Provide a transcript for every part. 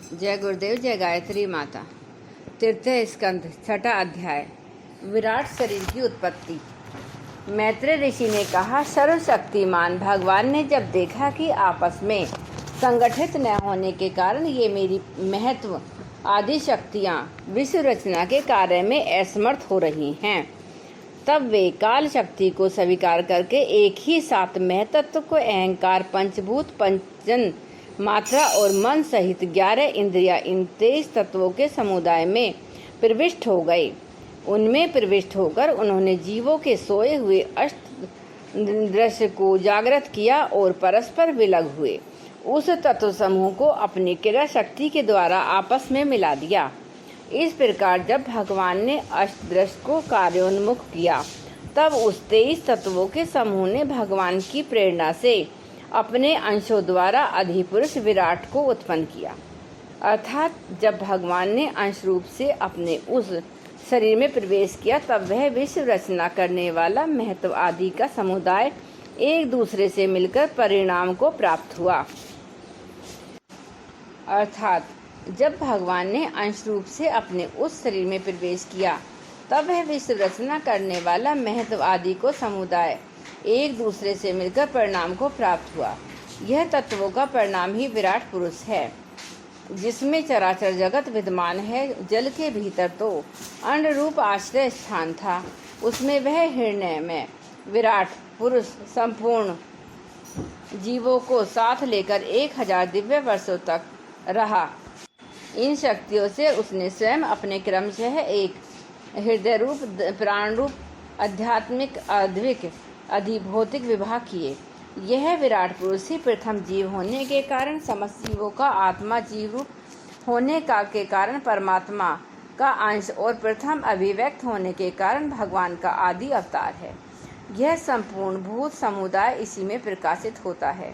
जय गुरुदेव, जय गायत्री माता। तृतीय स्कंध, छठा अध्याय, विराट शरीर की उत्पत्ति। मैत्रेय ऋषि ने कहा, सर्वशक्तिमान भगवान ने जब देखा कि आपस में संगठित न होने के कारण ये मेरी महत्व आदि शक्तियाँ विश्व रचना के कार्य में असमर्थ हो रही हैं, तब वे काल शक्ति को स्वीकार करके एक ही साथ महतत्व को अहंकार, पंचभूत, पंचन मात्रा और मन सहित 11 इंद्रिया इन 23 तत्वों के समुदाय में प्रविष्ट हो गए। उनमें प्रविष्ट होकर उन्होंने जीवों के सोए हुए अष्ट दृश्य को जागृत किया और परस्पर विलग हुए उस तत्व समूह को अपनी क्रिया शक्ति के द्वारा आपस में मिला दिया। इस प्रकार जब भगवान ने अष्टदृश्य को कार्योन्मुख किया, तब उस 23 तत्वों के समूह ने भगवान की प्रेरणा से अपने अंशों द्वारा अधिपुरुष विराट को उत्पन्न किया। अर्थात जब भगवान ने अंश रूप से अपने उस शरीर में प्रवेश किया, तब वह विश्व रचना करने वाला महत्व आदि का समुदाय एक दूसरे से मिलकर परिणाम को प्राप्त हुआ। अर्थात जब भगवान ने अंश रूप से अपने उस शरीर में प्रवेश किया, तब वह विश्व रचना करने वाला महत्व आदि को समुदाय एक दूसरे से मिलकर परिणाम को प्राप्त हुआ। यह तत्वों का परिणाम ही विराट पुरुष है, जिसमें चराचर जगत विद्यमान है। जल के भीतर तो अंड रूप आश्रय स्थान था, उसमें वह हिरण्य में विराट पुरुष संपूर्ण जीवों को साथ लेकर 1000 दिव्य वर्षों तक रहा। इन शक्तियों से उसने स्वयं अपने क्रमशः एक हृदय रूप, प्राण रूप, आध्यात्मिक, अद्विक, अधिभौतिक विभाग किए। यह विराट पुरुष ही प्रथम जीव होने के कारण समस्त जीवों का आत्मा, जीव रूप होने का के कारण परमात्मा का अंश और प्रथम अभिव्यक्त होने के कारण भगवान का आदि अवतार है। यह संपूर्ण भूत समुदाय इसी में प्रकाशित होता है।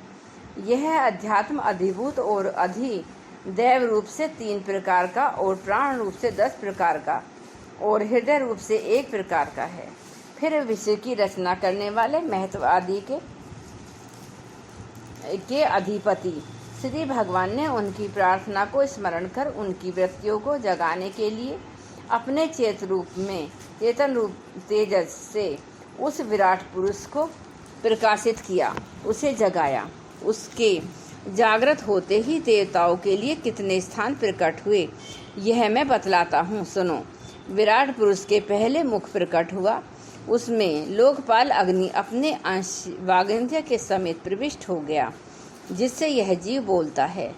यह अध्यात्म, अधिभूत और अधिदैव रूप से 3 प्रकार का और प्राण रूप से 10 प्रकार का और हृदय रूप से 1 प्रकार का है। फिर विश्व की रचना करने वाले महत्व आदि के अधिपति श्री भगवान ने उनकी प्रार्थना को स्मरण कर उनकी वृत्तियों को जगाने के लिए अपने चेतन रूप तेजस से उस विराट पुरुष को प्रकाशित किया, उसे जगाया। उसके जागृत होते ही देवताओं के लिए कितने स्थान प्रकट हुए, यह मैं बतलाता हूँ, सुनो। विराट पुरुष के पहले मुख प्रकट हुआ, उसमें लोकपाल अग्नि अपने अंश वागंध्य के समेत प्रविष्ट हो गया, जिससे यह जीव बोलता है।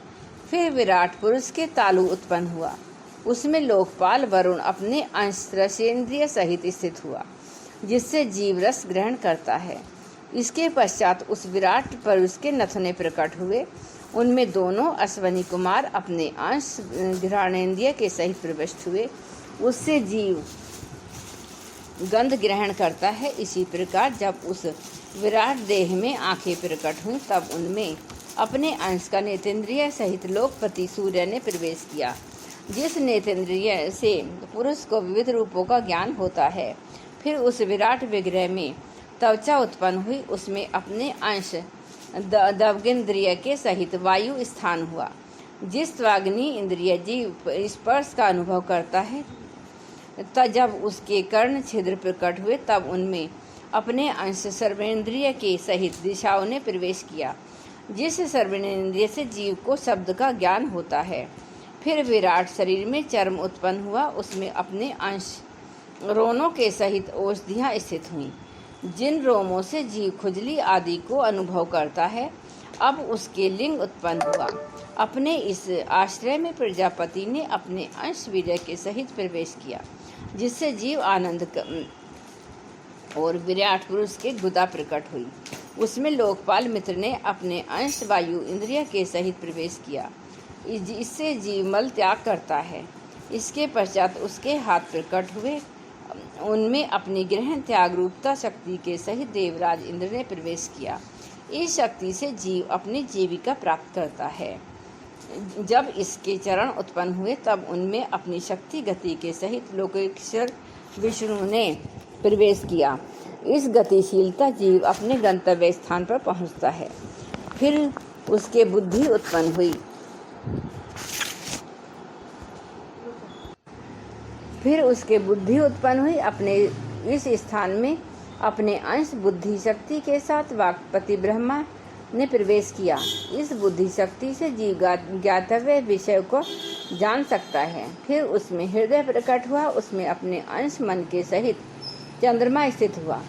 फिर विराट पुरुष के तालु उत्पन्न हुआ, उसमें लोकपाल वरुण अपने अंश रसेंद्रिय सहित स्थित हुआ, जिससे जीव रस ग्रहण करता है। इसके पश्चात उस विराट पुरुष के नथुने प्रकट हुए, उनमें दोनों अश्वनी कुमार अपने अंश घ्राणेन्द्रिय के सहित प्रविष्ट हुए, उससे जीव गंध ग्रहण करता है। इसी प्रकार जब उस विराट देह में आंखें प्रकट हुई, तब उनमें अपने अंश का नेतेंद्रिय सहित लोकपति सूर्य ने प्रवेश किया, जिस नेतेंद्रिय से पुरुष को विविध रूपों का ज्ञान होता है। फिर उस विराट विग्रह में त्वचा उत्पन्न हुई, उसमें अपने अंश दवगेंद्रिय के सहित वायु स्थान हुआ। जिस त्वाग्नि इंद्रिय जीव स्पर्श का अनुभव करता है, तब जब उसके कर्ण छिद्र प्रकट हुए, तब उनमें अपने अंश सर्वेंद्रिय के सहित दिशाओं ने प्रवेश किया, जिस सर्वेंद्रिय से जीव को शब्द का ज्ञान होता है। फिर विराट शरीर में चर्म उत्पन्न हुआ, उसमें अपने अंश रोमों के सहित औषधियाँ स्थित हुईं, जिन रोमों से जीव खुजली आदि को अनुभव करता है। अब उसके लिंग उत्पन्न हुआ, अपने इस आश्रय में प्रजापति ने अपने अंश वीर्य के सहित प्रवेश किया, जिससे जीव आनंद और विराट पुरुष के गुदा प्रकट हुई। उसमें लोकपाल मित्र ने अपने अंश वायु इंद्रिय के सहित प्रवेश किया, इससे जीव मल त्याग करता है। इसके पश्चात उसके हाथ प्रकट हुए, उनमें अपनी ग्रहण त्याग रूपता शक्ति के सहित देवराज इंद्र ने प्रवेश किया। इस शक्ति से जीव अपनी जीविका प्राप्त करता है। जब इसके चरण उत्पन्न हुए, तब उनमें अपनी शक्ति गति के सहित लोकेश्वर विष्णु ने प्रवेश किया। इस गतिशीलता जीव अपने गंतव्य स्थान पर पहुंचता है। फिर उसके बुद्धि उत्पन्न हुई, फिर उसके बुद्धि उत्पन्न हुई। अपने इस स्थान में अपने अंश बुद्धि शक्ति के साथ वाक्पति ब्रह्मा ने प्रवेश किया। इस बुद्धि शक्ति से जीव ज्ञातव्य विषय को जान सकता है। फिर उसमें हृदय प्रकट हुआ। उसमें अपने अंश मन के सहित चंद्रमा स्थित हुआ।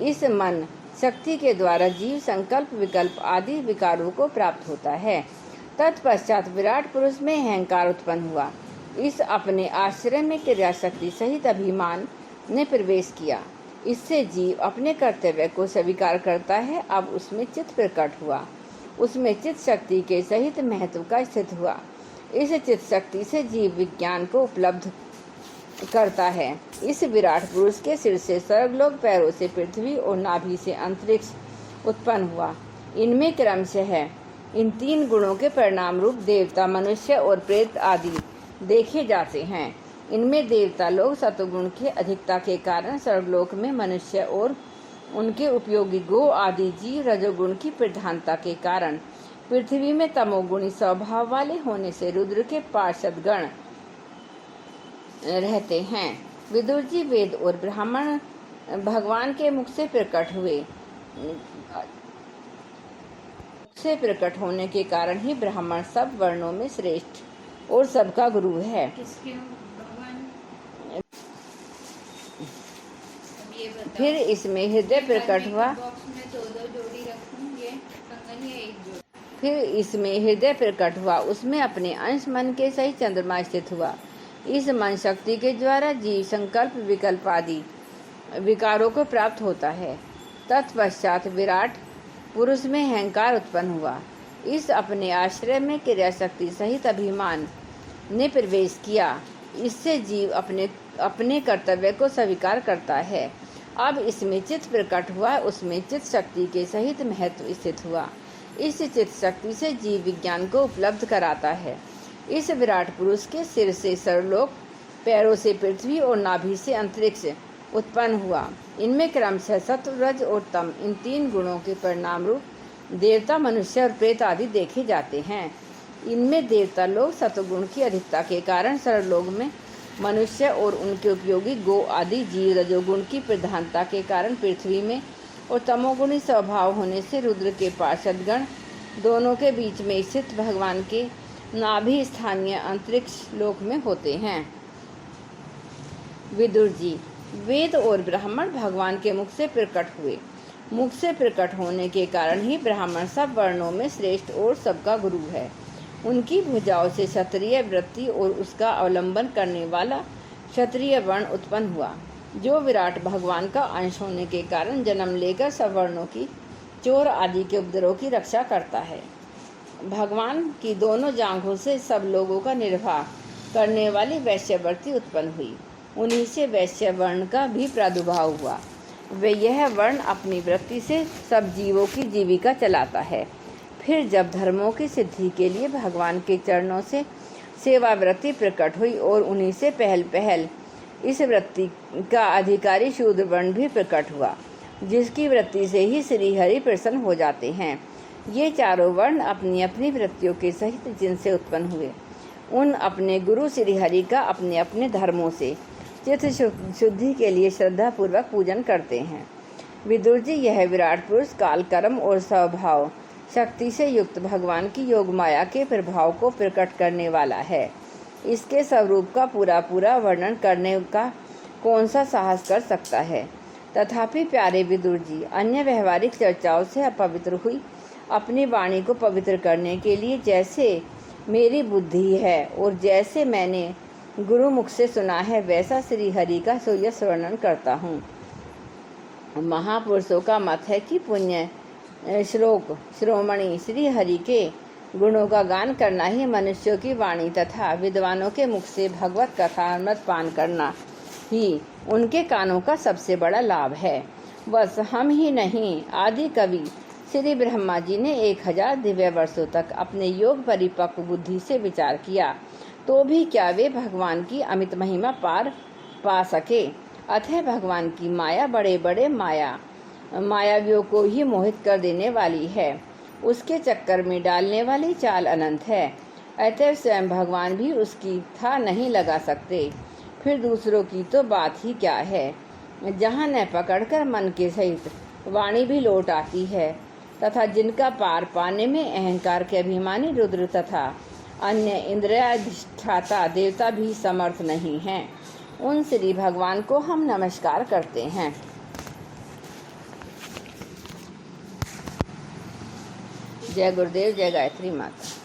इस मन शक्ति के द्वारा जीव संकल्प विकल्प आदि विकारों को प्राप्त होता है। तत्पश्चात विराट पुरुष में अहंकार उत्पन्न हुआ। इस अपने आश्रय में क्रिया शक्ति सहित अभिमान ने प्रवेश किया। इससे जीव अपने कर्तव्य को स्वीकार करता है। अब उसमें चित्त प्रकट हुआ। उसमें चित्त शक्ति के सहित महत्व का स्थित हुआ। इस चित्त शक्ति से जीव विज्ञान को उपलब्ध करता है। इस विराट पुरुष के सिर से स्वर्गलोक, पैरों से पृथ्वी और नाभि से अंतरिक्ष उत्पन्न हुआ। इनमें क्रमशः इन 3 गुणों के परिणाम रूप देवता, मनुष्य और प्रेत आदि देखे जाते हैं। इनमें देवता लोग सतोगुण की अधिकता के कारण स्वर्गलोक में, मनुष्य और उनके उपयोगी गो आदि जीव रजोगुण की प्रधानता के कारण पृथ्वी में तमोगुणी स्वभाव वाले होने से रुद्र के पार्षद गण रहते हैं। विदुर जी वेद और ब्राह्मण भगवान के मुख से प्रकट हुए। से प्रकट होने के कारण ही ब्राह्मण सब वर्णों में श्रेष्ठ और सबका गुरु है। फिर इसमें हृदय प्रकट हुआ। फिर इसमें हृदय प्रकट हुआ। उसमें अपने अंश मन के सही चंद्रमा स्थित हुआ। इस मन शक्ति के द्वारा जीव संकल्प विकल्प आदि विकारों को प्राप्त होता है। तत्पश्चात विराट पुरुष में अहंकार उत्पन्न हुआ। इस अपने आश्रय में क्रिया शक्ति सहित अभिमान ने प्रवेश किया। इससे जीव अपने कर्तव्य को स्वीकार करता है। अब इसमें चित्त प्रकट हुआ। उसमें चित्त शक्ति के सहित महत्व स्थित हुआ। इस चित्त शक्ति से जीव विज्ञान को उपलब्ध कराता है। इस विराट पुरुष के सिर से सर्वलोक, पैरों से पृथ्वी और नाभि से अंतरिक्ष उत्पन्न हुआ। इनमें क्रमशः सत्व, रज और तम इन 3 गुणों के परिणाम रूप देवता, मनुष्य और प्रेत आदि देखे जाते हैं। इनमें देवता लोग सतोगुण की अधिकता के कारण सर्वलोक में, मनुष्य और उनके उपयोगी गो आदि जीव रजोगुण की प्रधानता के कारण पृथ्वी में और तमोगुणी स्वभाव होने से रुद्र के पार्षद गण दोनों के बीच में स्थित भगवान के नाभि स्थानीय अंतरिक्ष लोक में होते हैं। विदुर जी वेद और ब्राह्मण भगवान के मुख से प्रकट हुए। मुख से प्रकट होने के कारण ही ब्राह्मण सब वर्णों में श्रेष्ठ और सबका गुरु है। उनकी भुजाओं से क्षत्रिय वृत्ति और उसका अवलंबन करने वाला क्षत्रिय वर्ण उत्पन्न हुआ, जो विराट भगवान का अंश होने के कारण जन्म लेकर सब वर्णों की, चोर आदि के उपद्रव की रक्षा करता है। भगवान की दोनों जांघों से सब लोगों का निर्वाह करने वाली वैश्यवृत्ति उत्पन्न हुई। उन्हीं से वैश्य वर्ण का भी प्रादुर्भाव हुआ। वे यह वर्ण अपनी वृत्ति से सब जीवों की जीविका चलाता है। फिर जब धर्मों की सिद्धि के लिए भगवान के चरणों से सेवा वृत्ति प्रकट हुई और उन्हीं से पहल इस वृत्ति का अधिकारी शूद्र वर्ण भी प्रकट हुआ, जिसकी वृत्ति से ही श्री हरि प्रसन्न हो जाते हैं। ये चारों वर्ण अपनी अपनी वृत्तियों के सहित जिनसे उत्पन्न हुए, उन अपने गुरु श्री हरि का अपने अपने धर्मों से चित्त शुद्धि के लिए श्रद्धा पूर्वक पूजन करते हैं। विदुर जी यह विराट पुरुष काल, कर्म और स्वभाव शक्ति से युक्त भगवान की योग माया के प्रभाव को प्रकट करने वाला है। इसके स्वरूप का पूरा वर्णन करने का कौन सा साहस कर सकता है। तथापि प्यारे विदुर जी, अन्य व्यवहारिक चर्चाओं से अपवित्र हुई अपनी वाणी को पवित्र करने के लिए जैसे मेरी बुद्धि है और जैसे मैंने गुरु मुख से सुना है, वैसा श्री हरि का सुयश वर्णन करता हूँ। महापुरुषों का मत है कि पुण्य श्लोक श्रोमणी श्री हरि के गुणों का गान करना ही मनुष्यों की वाणी तथा विद्वानों के मुख से भगवत कथा अमृत पान करना ही उनके कानों का सबसे बड़ा लाभ है। बस हम ही नहीं, आदि कवि श्री ब्रह्मा जी ने 1000 दिव्य वर्षों तक अपने योग परिपक्व बुद्धि से विचार किया, तो भी क्या वे भगवान की अमित महिमा पा सके। अतः भगवान की माया बड़े बड़े मायावियों को ही मोहित कर देने वाली है। उसके चक्कर में डालने वाली चाल अनंत है। अतः स्वयं भगवान भी उसकी था नहीं लगा सकते। फिर दूसरों की तो बात ही क्या है। जहाँ न पकड़कर मन के सहित वाणी भी लौट आती है, तथा जिनका पार पाने में अहंकार के अभिमानी रुद्र तथा अन्य इंद्रियाधिष्ठाता देवता भी समर्थ नहीं हैं, उन श्री भगवान को हम नमस्कार करते हैं। जय गुरुदेव, जय गायत्री माता।